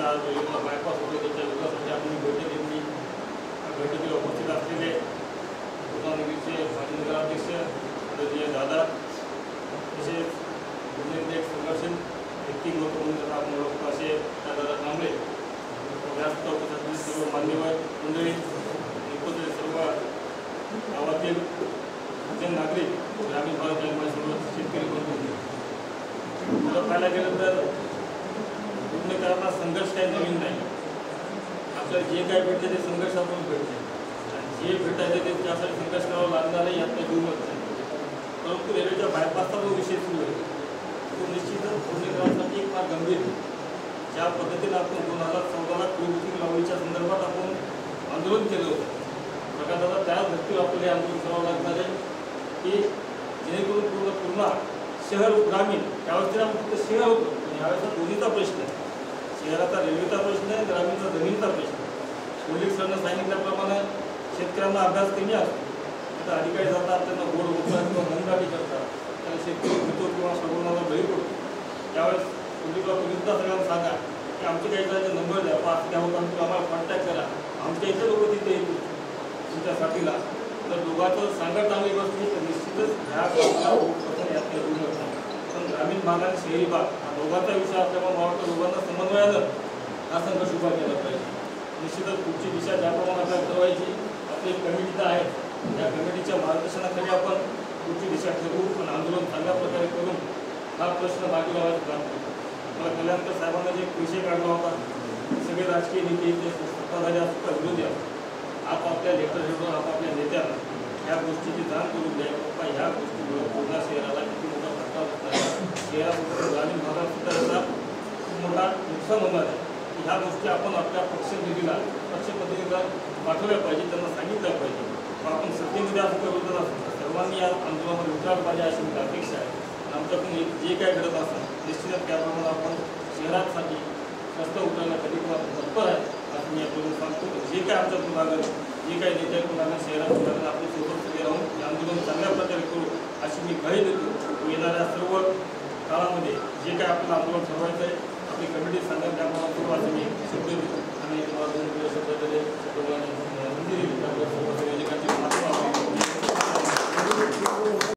शहराचा वेगवेगळा बायपास होतो त्याच्या विकासासाठी आपण बैठक घेतली. बैठकीला उपस्थित असलेले नगरचे माजी नगराध्यक्ष आदरणीय दादा तसेच एक संघर्षण व्यक्तिमत्व म्हणून आपण ओळखतो असे दादा कांबळे व्यासपीठावर उपस्थित सर्व मान्यवर मंडळी एकत्र सर्व गावातील नागरिक ग्रामीण भागातील सर्व शेतकरी बंधू पाहायला गेलं तर पूर्णकरांना संघर्ष काही नवीन नाही. आपल्याला जे काय भेटते ते संघर्ष आपण भेटते आणि जे भेटायचे ते त्यासाठी संघर्ष करावा लागणार आहे यातला जीवनच नाही. परंतु रेल्वेच्या बायपासचा जो विषय सुरू आहे तो निश्चितच पूर्णकरांसाठी एक फार गंभीर. ज्या पद्धतीने आपण 2014ला कुलभूती लावणीच्या संदर्भात आपण आंदोलन केलं होतं प्रकाराला त्या धर्तीवर आपल्याला आंदोलन करावं लागणार आहे की जेणेकरून पूर्ण शहर ग्रामीण त्यावेळेस आपण फक्त शहर होतो आणि यावेळेचा दोन्हीचा प्रश्न आहे. शहराचा रेल्वेचा प्रश्न आहे, ग्रामीणचा जमिनीचा प्रश्न आहे. पोलीस सरांना सांगितल्याप्रमाणे शेतकऱ्यांना अभ्यास कमी असतो. आता अधिकारी जातात त्यांना गोड होतात किंवा मनगाठी करतात त्याला शेतकरी घेतो किंवा सगुणाला बळी पडतो. त्यावेळेस पोलिसला सगळ्यांना सांगा की आमचे काही जणांचे नंबर द्या, पास द्या होता तुम्ही आम्हाला कॉन्टॅक्ट करा, आमच्या इथे लोक तिथे येतील तुमच्या साथीला. तर दोघांचं सांगा चांगली बसली तर निश्चितच ह्या पण ग्रामीण भाग आणि शहरी भाग हा दोघांचा विषय असल्यामुळे मला वाटतं दोघांना समन्वयानं हा संघर्ष उभा केला पाहिजे. निश्चितच पुढची दिशा ज्याप्रमाणे आपल्याला ठरवायची आपली एक कमिटी तर आहे, या कमिटीच्या मार्गदर्शनाखाली आपण पुढची दिशा ठरवू आणि आंदोलन चांगल्या प्रकारे करून हा प्रश्न मागे लावायचा काम करू. मला कल्याणकर साहेबांना जे विषय काढला होता सगळे राजकीय नेते ते सत्ताधारी असो का विरोधी असो आपापल्या लेटर हेडून आपापल्या नेत्यांना ह्या गोष्टीची जाण करून द्या बाबा ह्या गोष्टीमुळे पूर्ण शहराला किती मोठा फटका बसणार आहे, शहरासोबत ग्रामीण भागात सुद्धा याचा खूप मोठा नुकसान होणार आहे. ह्या गोष्टी आपण आपल्या पक्षप्रतिनिधीला पाठवल्या पाहिजे, त्यांना सांगितलं पाहिजे. मग आपण सत्तेमध्ये असं करू सर्वांनी या आंदोलनामध्ये उतरायला पाहिजे अशी माझी अपेक्षा आहे. आमच्याकडून जे काय घडत असेल निश्चितच त्याप्रमाणे आपण शहरासाठी रस्ता उतरायला कधी किंवा तत्पर आहे असं मी आपल्याला सांगतो. जे काय आमच्याकडून लागेल जे काही नेत्याकडून लागेल शहरातून लागेल आपले सोबत सगळे राहून हे आंदोलन चांगल्या प्रकारे करू अशी मी ग्वाही देतो. येणाऱ्या सर्व काळामध्ये जे काय आपल्याला आंदोलन ठरवायचं आहे आपली कमिटी सांगेल त्याप्रमाणे करू असं मी